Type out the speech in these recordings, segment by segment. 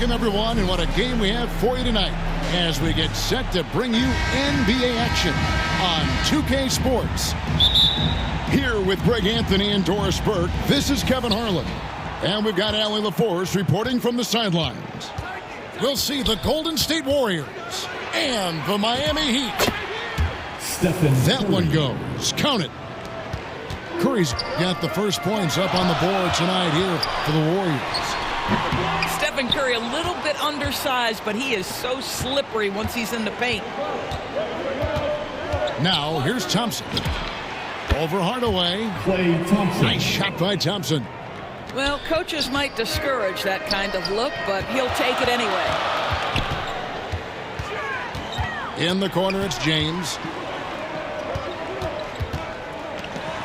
Welcome, everyone, and what a game we have for you tonight as we get set to bring you NBA action on 2K Sports. Here with Greg Anthony and Doris Burke, this is Kevin Harlan. And we've got Allie LaForce reporting from the sidelines. We'll see the Golden State Warriors and the Miami Heat. That one goes. Count it. Curry's got the first points up on the board tonight here for the Warriors. Stephen Curry a little bit undersized, but he is so slippery once he's in the paint. Now here's Thompson. Over Hardaway. Klay Thompson. Nice shot by Thompson. Well, coaches might discourage that kind of look, but he'll take it anyway. In the corner, it's James.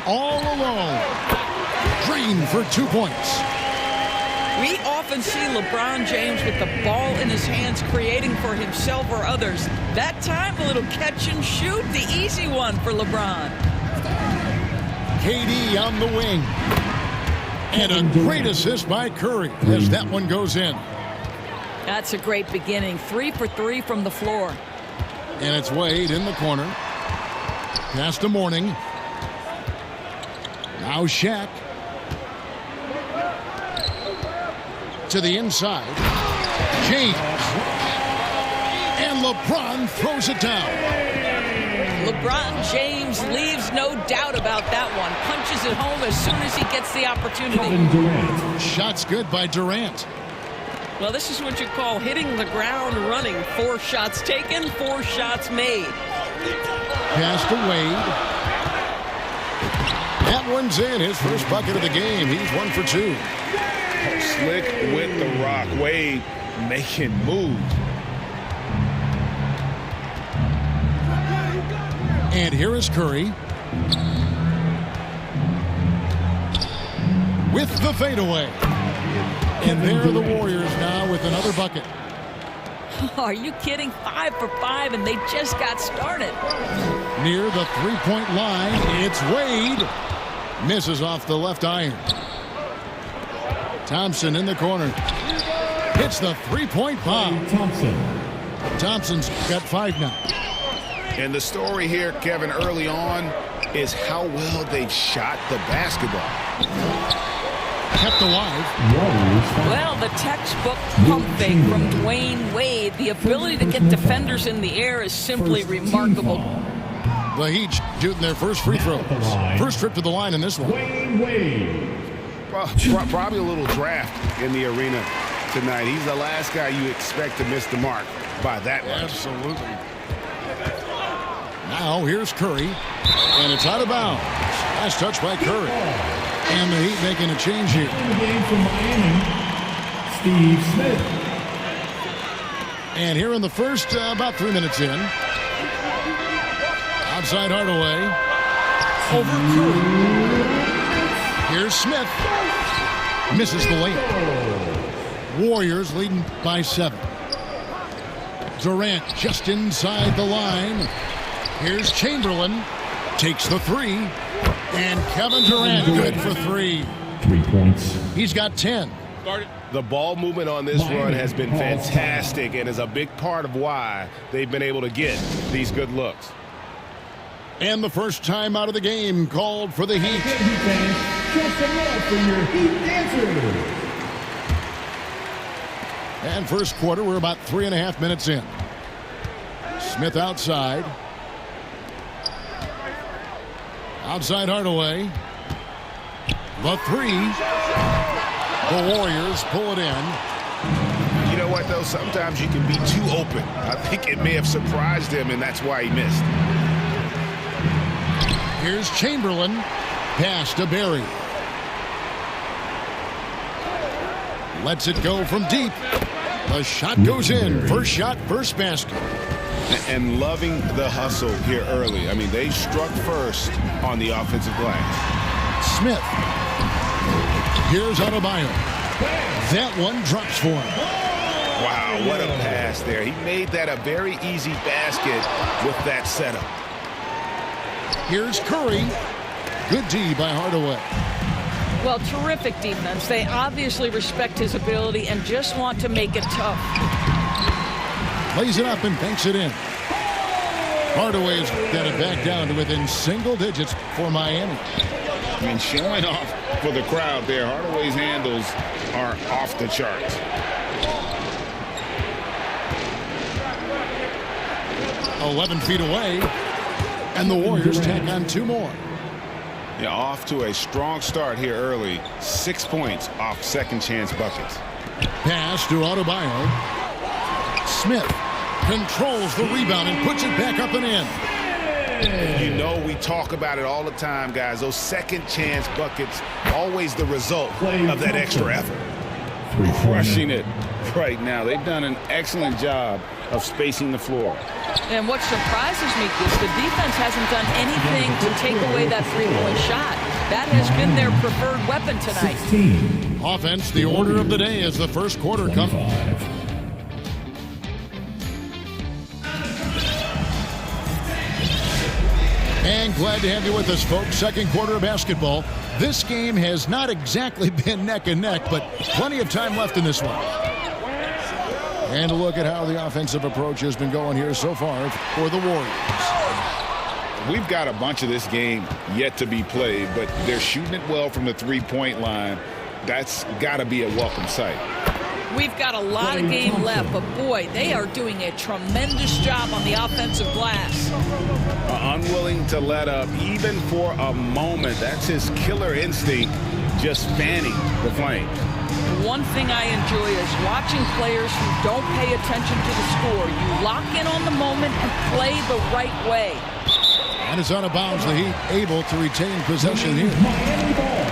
All alone. Green for 2 points. We often see LeBron James with the ball in his hands creating for himself or others. That time, a little catch and shoot, the easy one for LeBron. KD on the wing. And a great assist by Curry as that one goes in. That's a great beginning. 3 for 3 from the floor. And it's Wade in the corner. Pass to Mourning. Now Shaq. To the inside. James. And LeBron throws it down. LeBron James leaves no doubt about that one. Punches it home as soon as he gets the opportunity. Shots good by Durant. Well, this is what you call hitting the ground running. 4 shots taken, 4 shots made. Pass to Wade. That one's in. His first bucket of the game. He's 1 for 2. Slick with the rock. Wade making moves. And here is Curry. With the fadeaway. And there are the Warriors now with another bucket. Are you kidding? 5 for 5, and they just got started. Near the three-point line, it's Wade. Misses off the left iron. Thompson in the corner. Hits the three-point bomb. Thompson's got 5 now. And the story here, Kevin, early on is how well they've shot the basketball. Kept alive. Well, the textbook pump fake from Dwayne Wade. The ability to get defenders in the air is simply remarkable. The Heat shooting their first free throws. First trip to the line in this one. Well, probably a little draft in the arena tonight. He's the last guy you expect to miss the mark by that much. Absolutely. Now here's Curry, and it's out of bounds. Nice touch by Curry. And the Heat making a change here. In the game from Miami, Steve Smith. And here in the first, about 3 minutes in. Outside Hardaway. Over Curry. Here's Smith. Misses the layup. Warriors leading by 7. Durant just inside the line. Here's Chamberlain. Takes the 3. And Kevin Durant good for 3. 3 points. He's got 10. The ball movement on this run has been fantastic and is a big part of why they've been able to get these good looks. And the first time out of the game called for the Heat. Just some love for your Heat dancers. And first quarter, we're about 3.5 minutes in. Smith outside. Outside Hardaway. The 3. The Warriors pull it in. You know what, though? Sometimes you can be too open. I think it may have surprised him, and that's why he missed. Here's Chamberlain. Pass to Barry. Lets it go from deep. The shot goes in. First shot, first basket. And loving the hustle here early. I mean, they struck first on the offensive glass. Smith. Here's Adebayo. That one drops for him. Wow, what a pass there. He made that a very easy basket with that setup. Here's Curry. Good D by Hardaway. Well, terrific defense. They obviously respect his ability and just want to make it tough. Lays it up and banks it in. Hardaway's got it back down to within single digits for Miami. I mean, showing off for the crowd there. Hardaway's handles are off the charts. "11 feet away, and the Warriors tack on 2 more. Yeah, off to a strong start here early. 6 points off second chance buckets. Pass to Adebayo. Smith controls the rebound and puts it back up and in. You know, we talk about it all the time, guys. Those second chance buckets, always the result of that extra effort. Crushing it right now. They've done an excellent job of spacing the floor. And what surprises me is the defense hasn't done anything to take away that three-point shot. That has been their preferred weapon tonight. Offense, the order of the day as the first quarter comes. And glad to have you with us, folks. Second quarter of basketball. This game has not exactly been neck and neck, but plenty of time left in this one. And a look at how the offensive approach has been going here so far for the Warriors. We've got a bunch of this game yet to be played, but they're shooting it well from the three-point line. That's got to be a welcome sight. We've got a lot of game left, but boy, they are doing a tremendous job on the offensive glass. Unwilling to let up even for a moment. That's his killer instinct, just fanning the flames. One thing I enjoy is watching players who don't pay attention to the score. You lock in on the moment and play the right way. And it's out of bounds. The Heat able to retain possession here. Miami ball.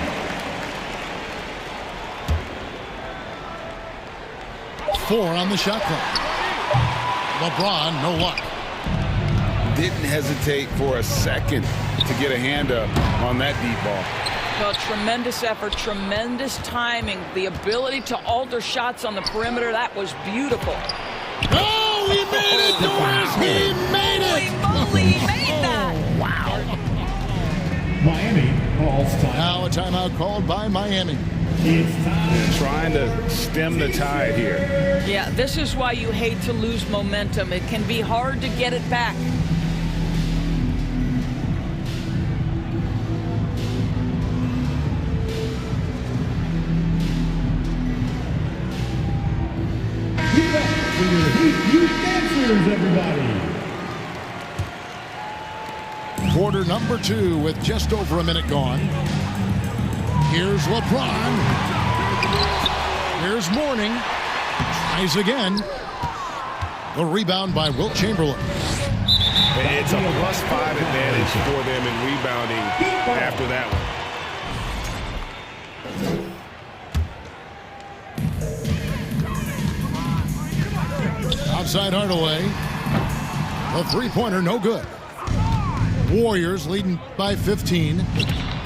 4 on the shot clock. LeBron, no luck. Didn't hesitate for a second to get a hand up on that deep ball. Well, tremendous effort, tremendous timing, the ability to alter shots on the perimeter. That was beautiful. Oh, he made it, Doris! He made it! Holy moly, he made that! Wow. Miami calls time. Now a timeout called by Miami. It's time. Trying to stem the tide here. Yeah, this is why you hate to lose momentum. It can be hard to get it back. Give up for your Heat Youth Dancers, everybody. Quarter number 2 with just over a minute gone. Here's LeBron. Here's Mourning. Tries again. The rebound by Wilt Chamberlain. It's a +5 advantage for them in rebounding after that one. Outside Hardaway. The three-pointer, no good. Warriors leading by 15.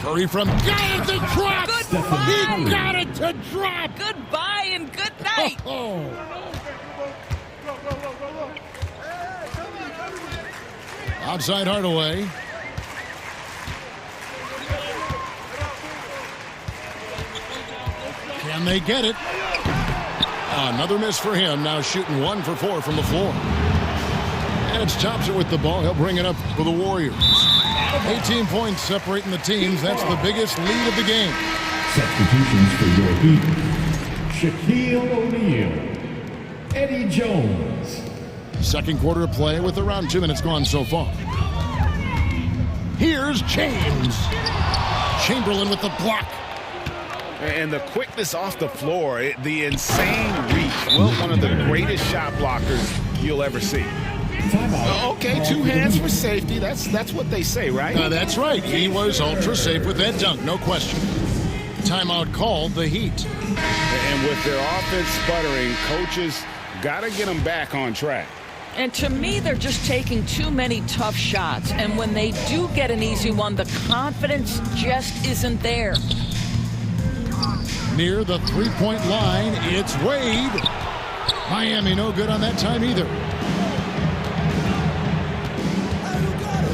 Curry from got it to drop. Goodbye. He got it to drop. Goodbye and good night. Oh. Outside Hardaway. Can they get it? Another miss for him. Now shooting 1 for 4 from the floor. Edge tops it with the ball. He'll bring it up for the Warriors. 18 points separating the teams. That's the biggest lead of the game. Substitutions for your Heat. Shaquille O'Neal. Eddie Jones. Second quarter of play with around 2 minutes gone so far. Here's James. Chamberlain with the block. And the quickness off the floor, the insane reach. Well, one of the greatest shot blockers you'll ever see. Timeout. Okay, 2 hands for safety. That's what they say, right? That's right. He was ultra safe with that dunk, no question. Timeout called the Heat. And with their offense sputtering, coaches got to get them back on track. And to me, they're just taking too many tough shots. And when they do get an easy one, the confidence just isn't there. Near the three-point line, it's Wade. Miami no good on that time either.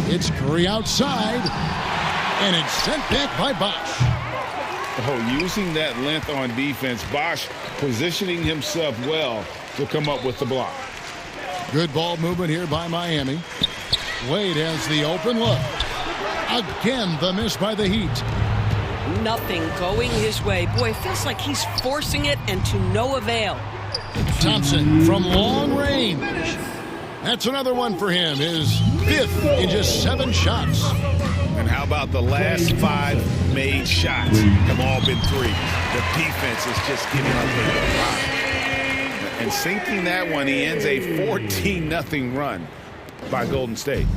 It's Curry outside, and it's sent back by Bosh. Oh, using that length on defense, Bosch positioning himself well to come up with the block. Good ball movement here by Miami. Wade has the open look. Again, the miss by the Heat. Nothing going his way. Boy, it feels like he's forcing it and to no avail. Thompson from long range. That's another one for him. His 5th in just 7 shots. And how about the last 5 made shots have all been 3. The defense is just giving up a lot. And sinking that one, he ends a 14-0 run by Golden State.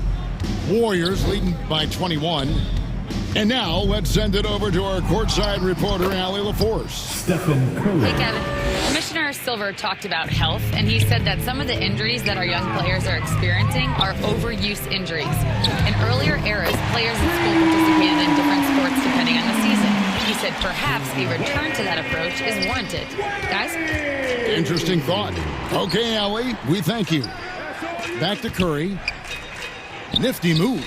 Warriors leading by 21. And now let's send it over to our courtside reporter, Allie LaForce. Stephen Curry. Hey, Kevin. Commissioner Silver talked about health, and he said that some of the injuries that our young players are experiencing are overuse injuries. In earlier eras, players in school participated in different sports depending on the season. He said perhaps a return to that approach is warranted. Guys? Interesting thought. Okay, Allie, we thank you. Back to Curry. Nifty move.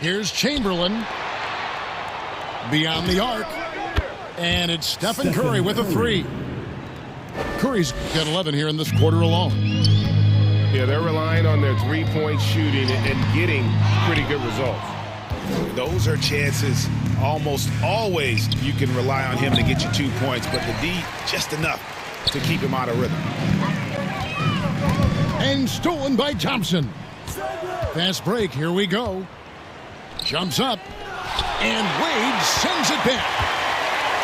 Here's Chamberlain. Beyond the arc. And it's Stephen Curry with a 3. Curry's got 11 here in this quarter alone. Yeah, they're relying on their three-point shooting and getting pretty good results. Those are chances almost always you can rely on him to get you 2 points, but the D just enough to keep him out of rhythm. And stolen by Thompson. Fast break, here we go. Jumps up, and Wade sends it back.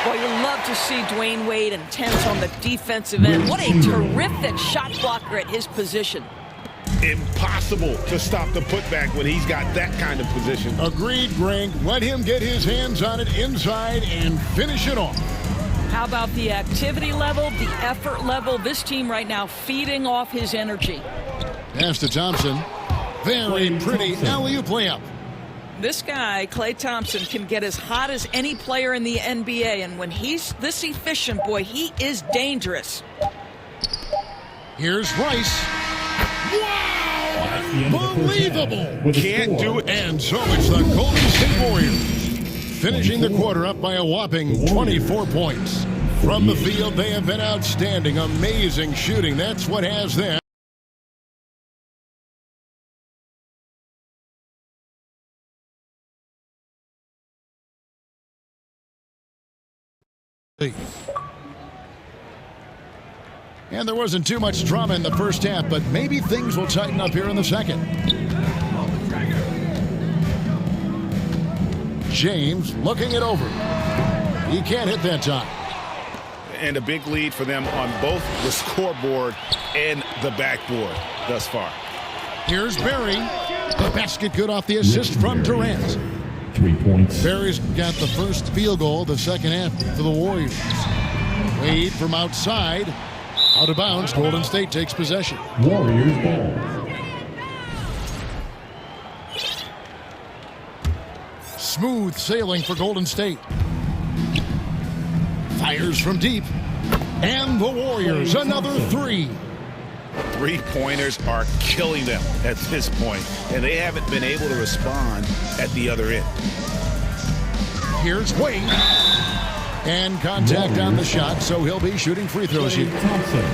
Boy, you love to see Dwayne Wade intense on the defensive end. What a terrific shot blocker at his position. Impossible to stop the putback when he's got that kind of position. Agreed, Greg. Let him get his hands on it inside and finish it off. How about the activity level, the effort level? This team right now feeding off his energy. Pass to Thompson. Very pretty alley-oop layup. This guy, Klay Thompson, can get as hot as any player in the NBA, and when he's this efficient, boy, he is dangerous. Here's Rice. Wow! Unbelievable! Can't do it. And so it's the Golden State Warriors finishing the quarter up by a whopping 24 points. From the field, they have been outstanding. Amazing shooting. That's what has them. And there wasn't too much drama in the first half, but maybe things will tighten up here in the second. James looking it over. He can't hit that time. And a big lead for them on both the scoreboard and the backboard thus far. Here's Barry. The basket good off the assist from Durant. 3 points. Barry's got the first field goal of the second half for the Warriors. Wade from outside. Out of bounds. Golden State takes possession. Warriors ball. Smooth sailing for Golden State. Fires from deep. And the Warriors, another 3. Three-pointers are killing them at this point, and they haven't been able to respond at the other end. Here's Wade. And contact on the shot, so he'll be shooting free throws here. Thompson.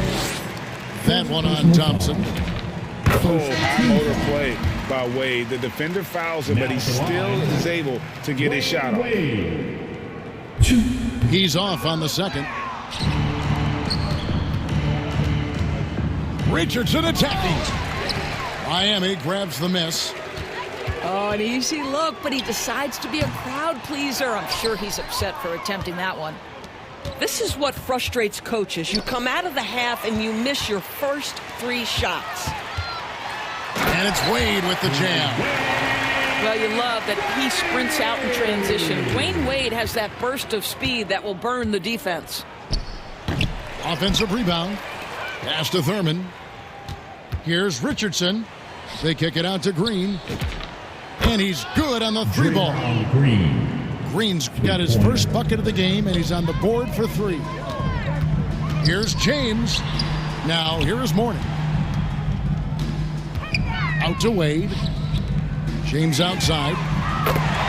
That one on Thompson. Oh, high motor play by Wade. The defender fouls him, but he still is able to get his shot off. He's off on the second. Richardson attacking. Miami grabs the miss. Oh, an easy look, but he decides to be a crowd pleaser. I'm sure he's upset for attempting that one. This is what frustrates coaches. You come out of the half and you miss your first 3 shots. And it's Wade with the jam. Well, you love that he sprints out in transition. Dwayne Wade has that burst of speed that will burn the defense. Offensive rebound. Pass to Thurman. Here's Richardson. They kick it out to Green. And he's good on the 3 ball. Green's got his first bucket of the game, and he's on the board for 3. Here's James. Now, here is Mourning. Out to Wade. James outside.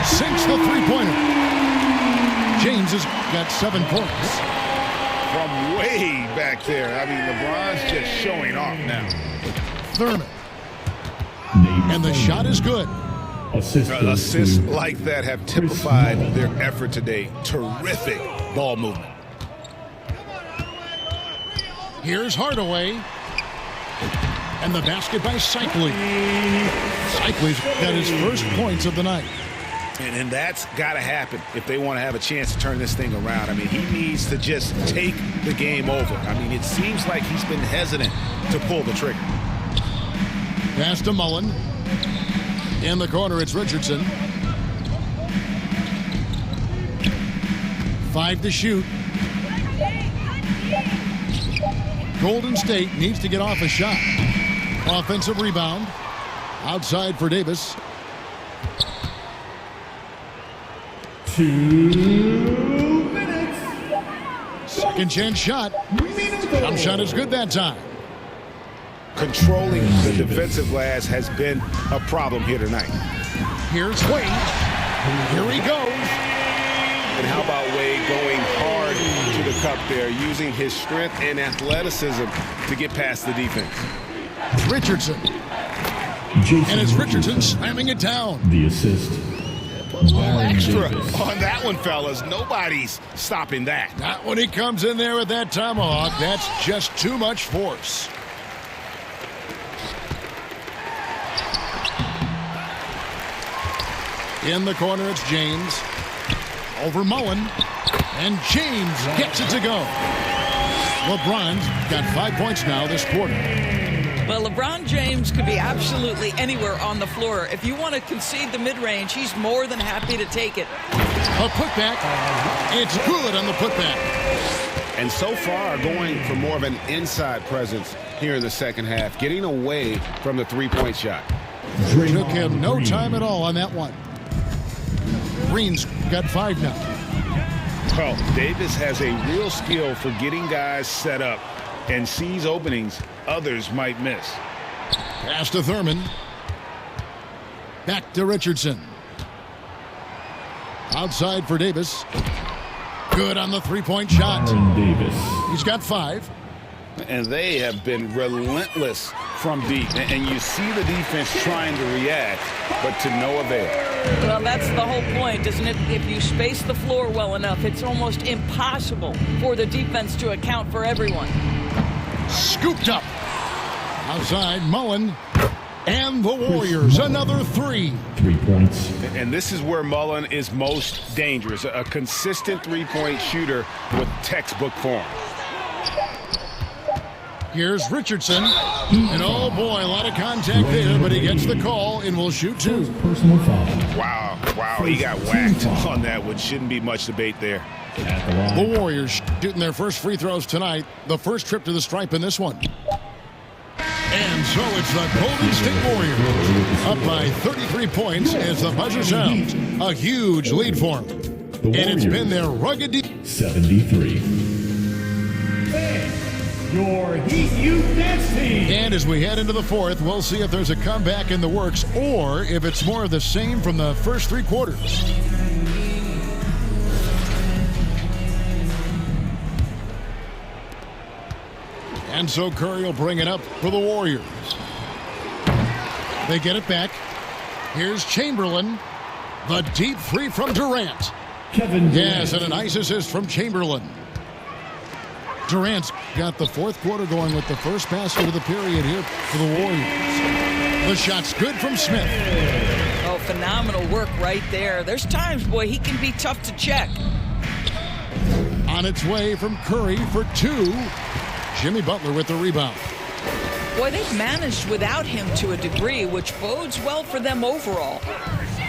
Sinks the 3-pointer. James has got 7 points. From way back there. I mean, LeBron's just showing off now. Thurman. And the shot is good. Assists like that have typified their effort today. Terrific ball movement. Here's Hardaway. And the basket by Cycli. Cycli's got his first points of the night. And that's got to happen if they want to have a chance to turn this thing around. I mean, he needs to just take the game over. I mean, it seems like he's been hesitant to pull the trigger. Pass to Mullen. In the corner, it's Richardson. 5 to shoot. Golden State needs to get off a shot. Offensive rebound. Outside for Davis. 2 minutes. Second chance shot. Jump shot is good that time. Controlling the defensive glass has been a problem here tonight. Here's Wade. Here he goes. And how about Wade going hard to the cup there, using his strength and athleticism to get past the defense. Richardson. And it's Richardson slamming it down. The assist. A little extra on that one, fellas. Nobody's stopping that. Not when he comes in there with that tomahawk. That's just too much force. In the corner, it's James. Over Mullen. And James gets it to go. LeBron's got 5 points now this quarter. Well, LeBron James could be absolutely anywhere on the floor. If you want to concede the mid-range, he's more than happy to take it. A putback. It's good on the putback. And so far, going for more of an inside presence here in the second half, getting away from the three-point shot. Took him no time at all on that one. Green's got 5 now. Well, Davis has a real skill for getting guys set up and sees openings others might miss. Pass to Thurman. Back to Richardson. Outside for Davis. Good on the three-point shot. Davis. He's got 5. And they have been relentless from deep. And you see the defense trying to react, but to no avail. Well, that's the whole point, isn't it? If you space the floor well enough, it's almost impossible for the defense to account for everyone. Scooped up. Outside, Mullen. And the Warriors, another 3. 3 points. And this is where Mullen is most dangerous. A consistent three-point shooter with textbook form. Here's Richardson. And oh boy, a lot of contact there, but he gets the call and will shoot 2. Personal foul. Wow, he got whacked on that one. Shouldn't be much debate there. At the line. The Warriors shooting their first free throws tonight. The first trip to the stripe in this one. And so it's the Golden State Warriors up by 33 points as the buzzer sounds. A huge lead for them. And it's been their rugged 73. Your Heat Youth Dance Team. And as we head into the fourth, we'll see if there's a comeback in the works or if it's more of the same from the first 3 quarters. And so Curry will bring it up for the Warriors. They get it back. Here's Chamberlain. The deep 3 from Durant. Kevin Durant. Yes, and a nice assist from Chamberlain. Durant's got the fourth quarter going with the first basket of the period here for the Warriors. The shot's good from Smith. Oh, phenomenal work right there. There's times, boy, he can be tough to check. On its way from Curry for 2. Jimmy Butler with the rebound. Boy, they've managed without him to a degree, which bodes well for them overall.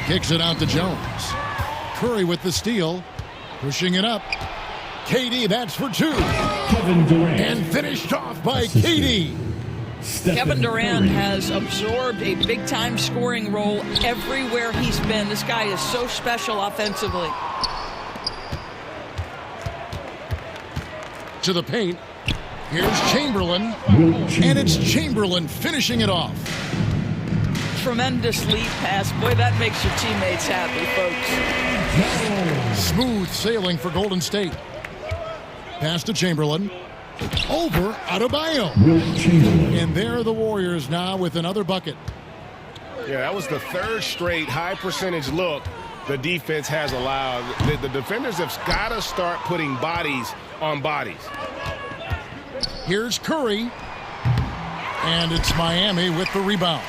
Kicks it out to Jones. Curry with the steal. Pushing it up. KD, that's for 2. Kevin Durant. And finished off by KD. Kevin Durant has absorbed a big-time scoring role everywhere he's been. This guy is so special offensively. To the paint. Here's Chamberlain. And it's Chamberlain finishing it off. tremendous lead pass. Boy, that makes your teammates happy, folks. Smooth sailing for Golden State. Pass to Chamberlain. Over Adebayo. And there are the Warriors now with another bucket. Yeah, that was the third straight high percentage look the defense has allowed. The defenders have got to start putting bodies on bodies. Here's Curry. And it's Miami with the rebound.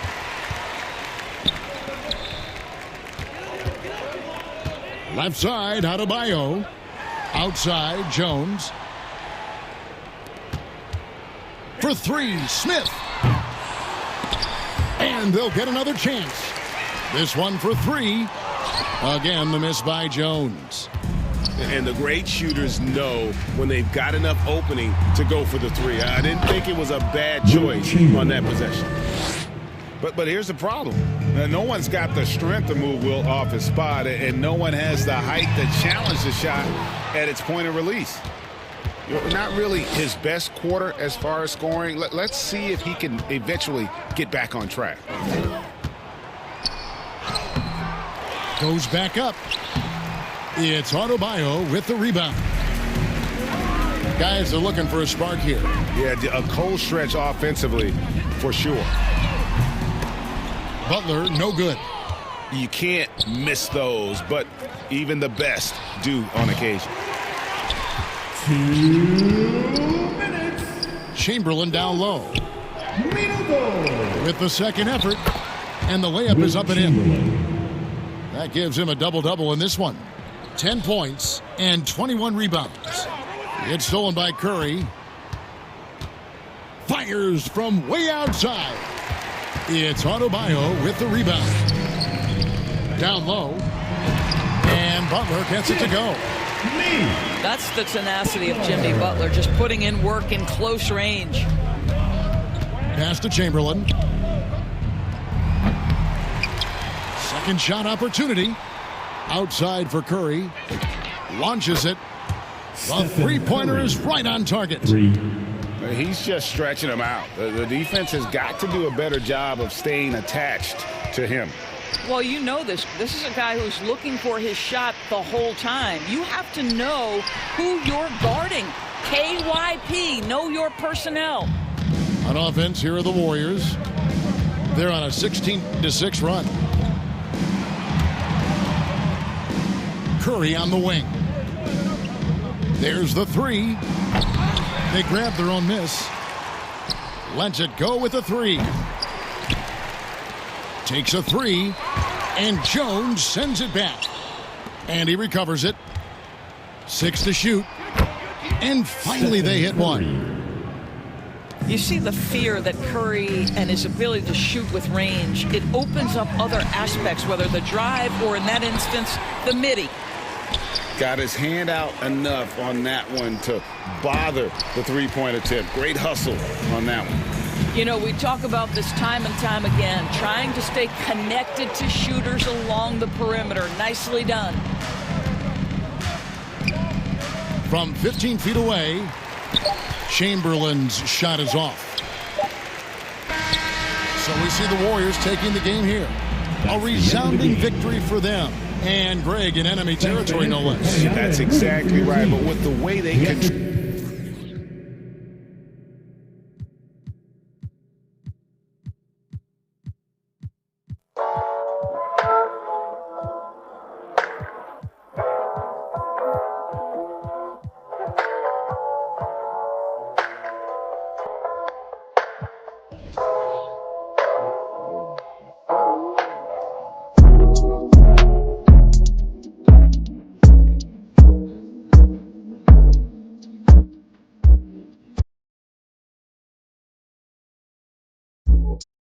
Left side, Adebayo. Outside, Jones. For three, Smith. And they'll get another chance. This one for three. Again, the miss by Jones. And the great shooters know when they've got enough opening to go for the three. I didn't think it was a bad choice on that possession. But here's the problem. No one's got the strength to move Wilt off his spot, and no one has the height to challenge the shot at its point of release. Not really his best quarter as far as scoring. Let's see if he can eventually get back on track. Goes back up. It's Adebayo with the rebound. Guys are looking for a spark here. Yeah, a cold stretch offensively for sure. Butler, no good. You can't miss those, but even the best do on occasion. 2 minutes. Chamberlain down low. Middleton. With the second effort. And the layup is up and in. That gives him a double-double in this one. 10 points and 21 rebounds. It's stolen by Curry. Fires from way outside. It's Adebayo with the rebound. Down low. And Butler gets it to go. That's the tenacity of Jimmy Butler, just putting in work in close range. Pass to Chamberlain. Second shot opportunity. Outside for Curry. Launches it. The three-pointer is right on target. He's just stretching them out. The defense has got to do a better job of staying attached to him. Well, you know this. This is a guy who's looking for his shot the whole time. You have to know who you're guarding. KYP, know your personnel. On offense, here are the Warriors. They're on a 16-6 run. Curry on the wing. There's the three. They grab their own miss. Lets it go with a three. Takes a three. And Jones sends it back. And he recovers it. 6 to shoot. And finally they hit one. You see the fear that Curry and his ability to shoot with range. It opens up other aspects, whether the drive or, in that instance, the midi. Got his hand out enough on that one to bother the three-point attempt. Great hustle on that one. You know, we talk about this time and time again, trying to stay connected to shooters along the perimeter. Nicely done. From 15 feet away, Chamberlain's shot is off. So we see the Warriors taking the game here. A resounding victory for them. And Greg in enemy territory, no less. That's exactly right. But with the way they control